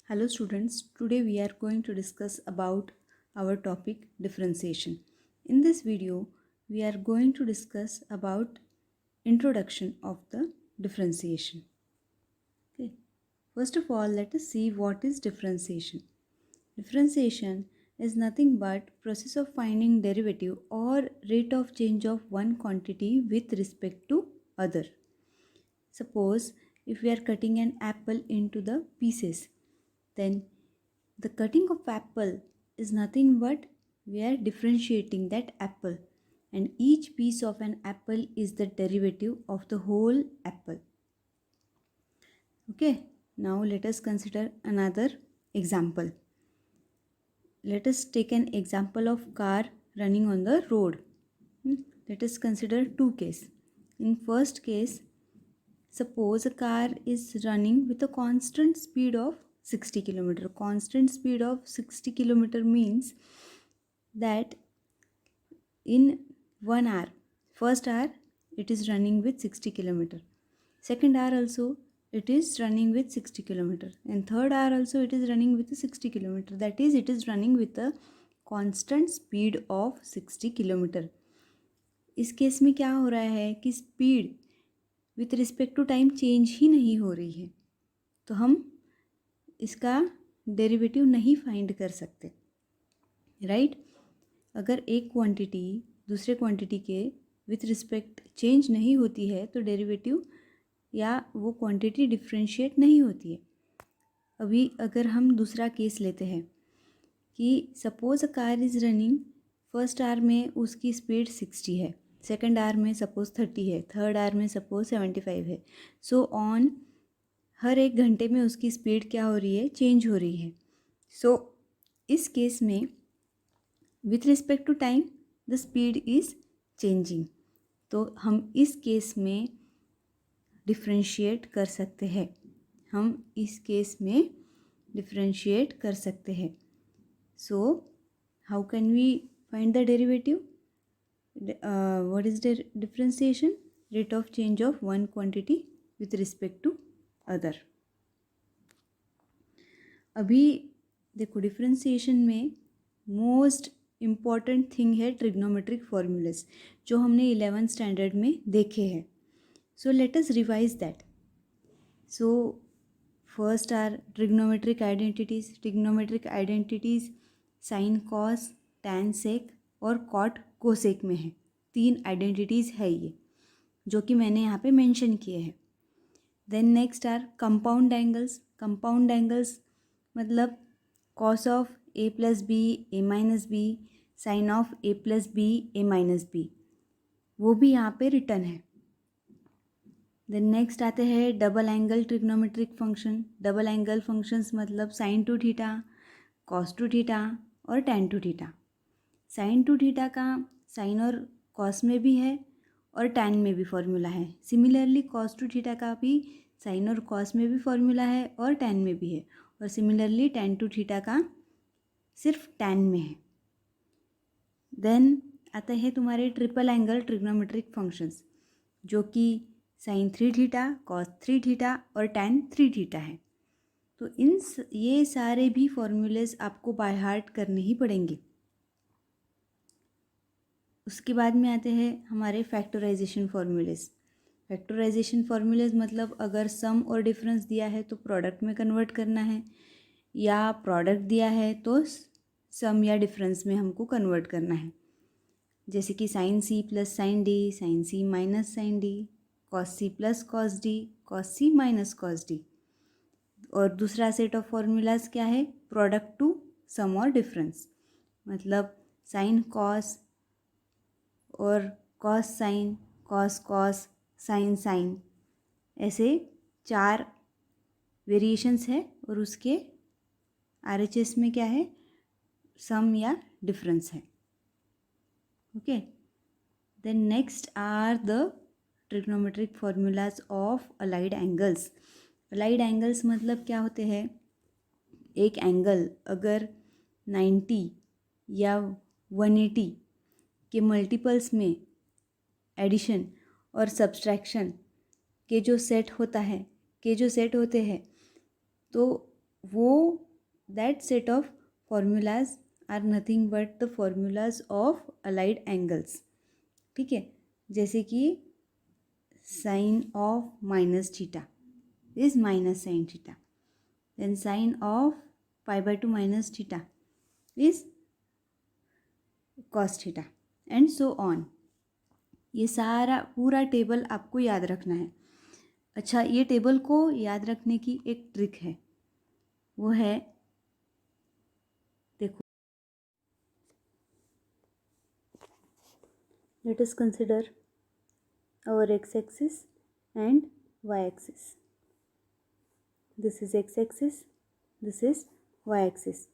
Hello students, today we are going to discuss about our topic differentiation. In this video, we are going to discuss about introduction of the differentiation. Okay. First of all, let us see what is differentiation. Differentiation is nothing but process of finding derivative or rate of change of one quantity with respect to other. Suppose if we are cutting an apple into the pieces, then the cutting of apple is nothing but we are differentiating that apple, and each piece of an apple is the derivative of the whole apple. Okay, now let us consider another example. Let us take an example of car running on the road. Let us consider two cases. In first case, suppose a car is running with a constant speed of 60 km. Constant speed of 60 km means that in 1 hour, first hour it is running with 60 km. Second hour also it is running with 60 km. And third hour also it is running with 60 km. That is, it is running with a constant speed of 60 km. इस case में क्या हो रहा है कि speed with respect to time change ही नहीं हो रही है, तो हम इसका डेरिवेटिव नहीं फाइंड कर सकते, राइट? अगर एक क्वांटिटी दूसरे क्वांटिटी के विथ रिस्पेक्ट चेंज नहीं होती है तो डेरिवेटिव या वो क्वांटिटी डिफ्रेंशिएट नहीं होती है. अभी अगर हम दूसरा केस लेते हैं कि suppose a car is running, first hour में उसकी स्पीड 60 है, सेकंड आवर में सपोज 30 है, थर्ड आवर में सपोज 75 है. सो ऑन हर एक घंटे में उसकी स्पीड क्या हो रही है, चेंज हो रही है. सो इस केस में with respect to time the speed is changing, तो हम इस केस में डिफ्रेंशिएट कर सकते हैं. हम इस केस में डिफ्रेंशिएट कर सकते हैं. So how can we find the derivative? What is the differentiation? Rate of change of one quantity with respect to other. अभी देखो, डिफ्रेंशिएशन में मोस्ट इम्पॉर्टेंट थिंग है ट्रिग्नोमेट्रिक फॉर्मूलाज, जो हमने 11th स्टैंडर्ड में देखे हैं. So let us revise that. So first are trigonometric identities. Trigonometric identities sine cos tan sec और कॉट कोसेक में है. 3 आइडेंटिटीज़ है ये जो कि मैंने यहाँ पे मेंशन किए हैं. Then next are compound angles. Compound angles मतलब cos of A plus B A minus B, sine of A plus B A minus B, वो भी यहाँ पे रिटर्न है. देन नेक्स्ट आते हैं double angle trigonometric function. Double angle functions मतलब sine two theta, cos two theta और tan two theta. Sine two theta का साइन और कॉस में भी है और टैन में भी फॉर्मूला है. सिमिलरली कॉस टू थीटा का भी साइन और कॉस में भी फॉर्मूला है और टैन में भी है. और सिमिलरली टैन टू थीटा का सिर्फ टैन में है. देन आते हैं तुम्हारे ट्रिपल एंगल ट्रिग्नोमेट्रिक फंक्शंस, जो कि साइन 3 थीटा, कॉस 3 थीटा और टैन 3 थीटा है. तो ये सारे भी फॉर्मूलेज आपको बाय हार्ट करने ही पड़ेंगे. उसके बाद में आते हैं हमारे फैक्टराइजेशन फॉर्मूलेज. फैक्टराइजेशन फॉर्मूलेज मतलब अगर सम और डिफरेंस दिया है तो प्रोडक्ट में कन्वर्ट करना है, या प्रोडक्ट दिया है तो सम या डिफरेंस में हमको कन्वर्ट करना है. जैसे कि sine C plus sine D, sine C minus sine D, cos C plus cos D, cos C minus cos D. और दूसरा सेट ऑफ फॉर्मूलाज क्या है? प्रोडक्ट टू सम और डिफरेंस, मतलब साइन कॉस और cos sine, cos cos, sine sine, ऐसे 4 variations है. और उसके RHS में क्या है? सम या डिफरेंस है. Okay. Then next are the trigonometric formulas of allied angles. Allied angles मतलब क्या होते हैं? एक एंगल अगर 90 या 180 के मल्टीपल्स में एडिशन और सब्सट्रैक्शन के जो सेट होते हैं, तो वो that set of formulas are nothing but the formulas of allied angles. ठीक है, जैसे कि sine of minus theta is minus sine theta, then sine of π/2 minus theta is cos theta and so on. ये सारा पूरा table आपको याद रखना है. अच्छा, ये टेबल को याद रखने की एक ट्रिक है, वो है, देखो, let us consider our X axis and Y axis. This is X axis, this is Y axis.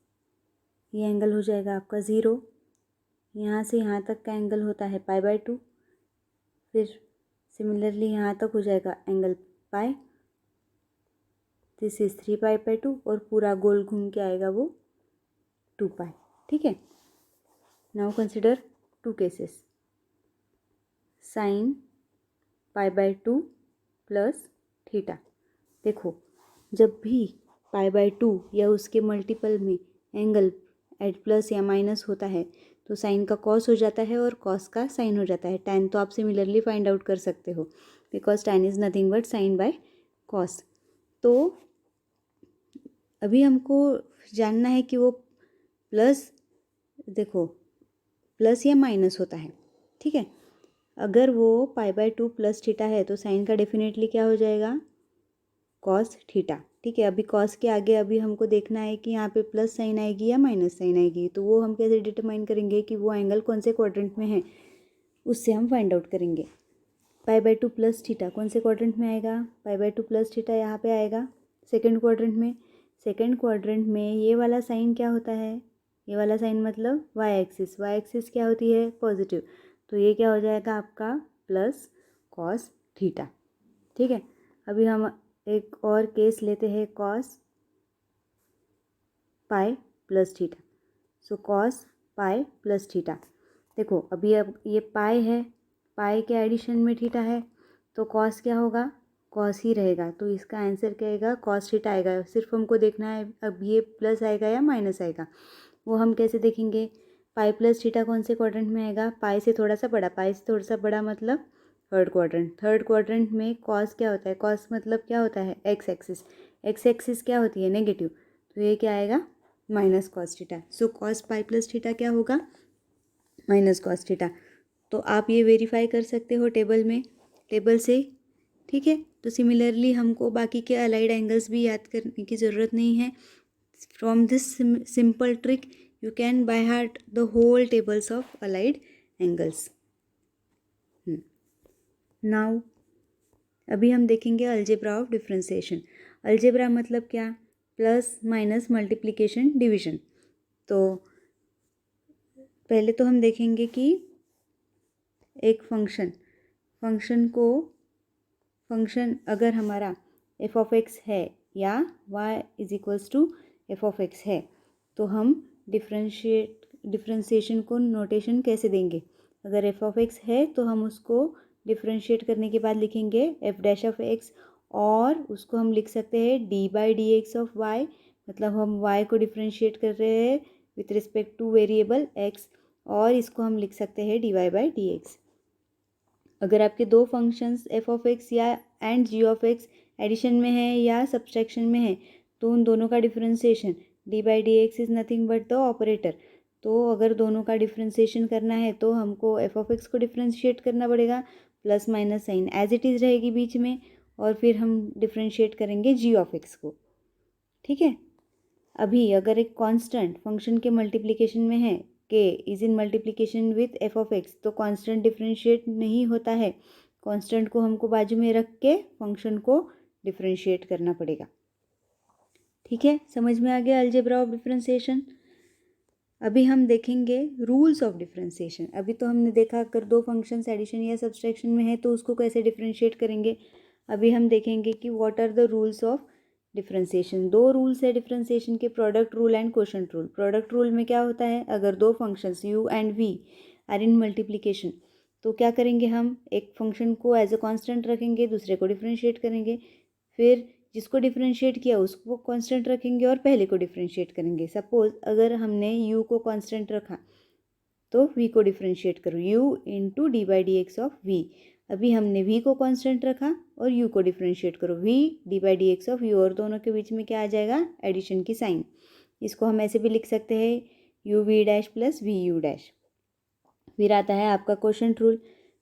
ये एंगल हो जाएगा आपका 0. यहाँ से यहाँ तक का एंगल होता है π/2. फिर सिमिलरली यहाँ तक हो जाएगा एंगल पाई. दिस इज 3π/2 और पूरा गोल घूम के आएगा वो 2π. ठीक है. Now consider 2 cases. Sine π/2 plus theta. देखो, जब भी π/2 या उसके मल्टीपल में एंगल एट प्लस या माइनस होता है तो साइन का कॉस हो जाता है और कॉस का साइन हो जाता है. टैन तो आप सिमिलरली फाइंड आउट कर सकते हो, because tan is nothing but sine by cos. तो अभी हमको जानना है कि वो प्लस, देखो, प्लस या माइनस होता है. ठीक है. अगर वो π/2 प्लस थीटा है तो साइन का डेफिनेटली क्या हो जाएगा, कॉस थीटा. ठीक है. अभी कॉस के आगे अभी हमको देखना है कि यहाँ पे प्लस साइन आएगी या माइनस साइन आएगी. तो वो हम कैसे डिटरमाइन करेंगे कि वो एंगल कौन से क्वाड्रेंट में है, उससे हम फाइंड आउट करेंगे. π/2 प्लस थीटा कौन से क्वाड्रेंट में आएगा, π/2 प्लस थीटा यहाँ पे आएगा सेकेंड क्वाड्रेंट में. सेकेंड क्वाड्रेंट में ये वाला साइन क्या होता है, ये वाला साइन मतलब वाई एक्सिस. वाई एक्सिस क्या होती है, पॉजिटिव. तो ये क्या हो जाएगा आपका प्लस कॉस थीटा. ठीक है. अभी हम एक और केस लेते हैं, cos pi plus theta. So cos pi plus theta. देखो, अभी अब ये पाई है, पाई के एडिशन में थीटा है, तो कॉस क्या होगा, कॉस ही रहेगा. तो इसका आंसर क्या आएगा, कॉस थीटा आएगा. सिर्फ हमको देखना है अब ये प्लस आएगा या माइनस आएगा. वो हम कैसे देखेंगे, पाई प्लस थीटा कौन से क्वाड्रेंट में आएगा, पाई से थोड़ा सा बड़ा. पाई से थोड़ा सा बड़ा मतलब थर्ड क्वाड्रेंट. थर्ड क्वाड्रेंट में कॉस क्या होता है, कॉस मतलब क्या होता है, एक्स एक्सिस. एक्स एक्सिस क्या होती है, नेगेटिव. तो ये क्या आएगा, minus cos theta. So cos pi plus theta क्या होगा, माइनस कॉस थीटा. तो आप ये वेरीफाई कर सकते हो टेबल में, टेबल से. ठीक है. तो सिमिलरली हमको बाकी के अलाइड एंगल्स भी याद करने की ज़रूरत नहीं है. From this simple trick you can by heart the whole tables of allied angles. Now अभी हम देखेंगे अलजेब्रा ऑफ डिफरेंशिएशन. अलजेब्रा मतलब क्या, प्लस माइनस मल्टीप्लिकेशन डिवीजन. तो पहले तो हम देखेंगे कि एक फंक्शन अगर हमारा एफ ऑफ एक्स है या Y is equals to F of X है, तो हम डिफरेंशिएशन को नोटेशन कैसे देंगे. अगर एफ ऑफ एक्स है तो हम उसको डिफरेंशिएट करने के बाद लिखेंगे एफ डैश ऑफ एक्स, और उसको हम लिख सकते हैं d/dx ऑफ y. मतलब हम y को डिफरेंशिएट कर रहे हैं with respect two variable x, और इसको हम लिख सकते हैं dy/dx. अगर आपके दो फंक्शंस एफ ऑफ एक्स या and G of X addition में है या सब्सट्रैक्शन में है, तो उन दोनों का differentiation d/dx is nothing but the operator. तो अगर दोनों का डिफरेंशिएशन करना है तो हमको एफ ऑफ एक्स को डिफरेंशिएट करना पड़ेगा, plus minus sign as it is रहेगी बीच में, और फिर हम डिफरेंशिएट करेंगे जी ऑफ एक्स को. ठीक है. अभी अगर एक कांस्टेंट फंक्शन के मल्टीप्लिकेशन में है, के is in multiplication with F of x, तो कांस्टेंट डिफरेंशिएट नहीं होता है. कांस्टेंट को हमको बाजू में रख के फंक्शन को डिफरेंशिएट करना पड़ेगा. ठीक है. समझ में आ गया अलजेब्रा ऑफ डिफरेंशिएशन. अभी हम देखेंगे रूल्स ऑफ डिफरेंशिएशन. अभी तो हमने देखा अगर दो फंक्शंस एडिशन या सब्सट्रैक्शन में है तो उसको कैसे डिफरेंशिएट करेंगे. अभी हम देखेंगे कि what are the rules of differentiation. दो रूल्स है डिफरेंशिएशन के, product rule and quotient rule. Product rule में क्या होता है, अगर दो functions u and v are in multiplication तो क्या करेंगे, हम एक फंक्शन को एज अ कांस्टेंट रखेंगे, दूसरे को डिफरेंशिएट करेंगे. फिर जिसको डिफ्रेंशिएट किया उसको कांस्टेंट रखेंगे और पहले को डिफ्रेंशिएट करेंगे। सपोज अगर हमने u को कांस्टेंट रखा तो v को डिफ्रेंशिएट करो, u into D by D X of v। अभी हमने v को कांस्टेंट रखा और u को डिफ्रेंशिएट करो, v D by D X of u, और दोनों के बीच में क्या आ जाएगा, एडिशन की साइन। इसको हम ऐसे भी लिख सकते हैं U V dash plus V U dash. फिर आता है आपका क्वोशंट रूल।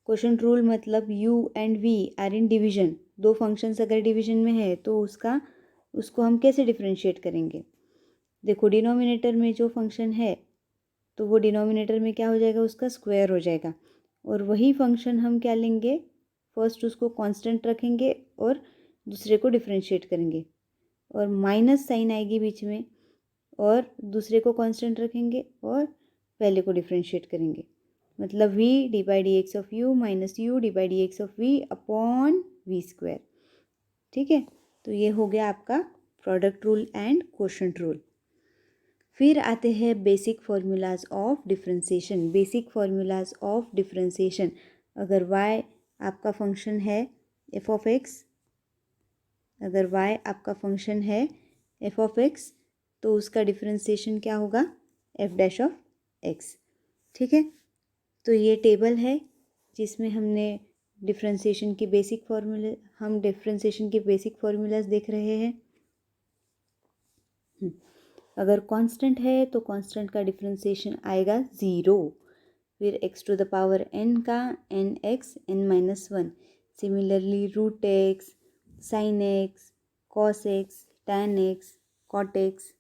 क्वोशंट रूल मतलब u and v are in division. दो फंक्शंस अगर डिवीजन में है तो उसको हम कैसे डिफ्रेंशिएट करेंगे। देखो डिनोमिनेटर में जो फंक्शन है तो वो डिनोमिनेटर में क्या हो जाएगा, उसका स्क्वायर हो जाएगा। और वही फंक्शन हम क्या लेंगे, फर्स्ट उसको कांस्टेंट रखेंगे और दूसरे को डिफ्रेंशिएट करेंगे, और माइनस साइन आएगी बीच में, और दूसरे को कांस्टेंट रखेंगे और पहले को डिफ्रेंशिएट करेंगे। मतलब v D by D X of u minus u D by D X of v upon V square. ठीक है, तो ये हो गया आपका product rule and quotient rule. फिर आते हैं basic formulas of differentiation. Basic formulas of differentiation, अगर y आपका फंक्शन है f ऑफ x, अगर y आपका फंक्शन है f ऑफ x तो उसका डिफरेंशिएशन क्या होगा, f डैश ऑफ x। ठीक है, तो ये टेबल है जिसमें हमने डिफरेंशिएशन की बेसिक फार्मूले, हम डिफरेंशिएशन के बेसिक फार्मूलाज देख रहे हैं। अगर कांस्टेंट है तो कांस्टेंट का डिफरेंशिएशन आएगा 0। फिर x to the power n का n x n minus 1। Similarly root x, sine x, cos x, tan x, cot x,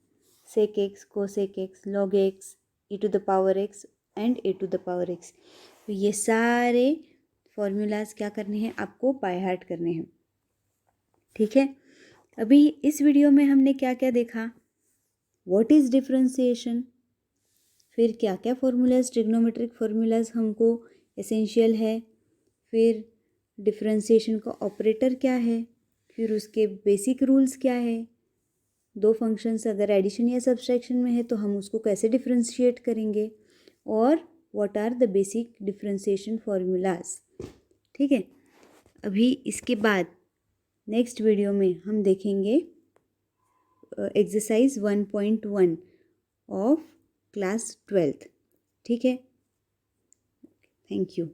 sec x, cosec x, log x, e to the power x and A to the power x। तो ये सारे formulas क्या करने हैं, आपको by heart करने हैं। ठीक है, अभी इस वीडियो में हमने क्या क्या देखा, व्हाट इज़ डिफरेंशिएशन, फिर क्या क्या फॉर्मूलाज, ट्रिग्नोमेट्रिक फॉर्मूलाज हमको एसेंशियल है, फिर डिफरेंशिएशन का ऑपरेटर क्या है, फिर उसके बेसिक रूल्स क्या है, दो फंक्शंस अगर एडिशन या सब्सट्रैक्शन में है तो हम उसको कैसे डिफरेंशिएट करेंगे, और what are the basic differentiation formulas. ठीक है, अभी इसके बाद नेक्स्ट वीडियो में हम देखेंगे एक्सरसाइज 1.1 ऑफ क्लास 12th। ठीक है, थैंक यू।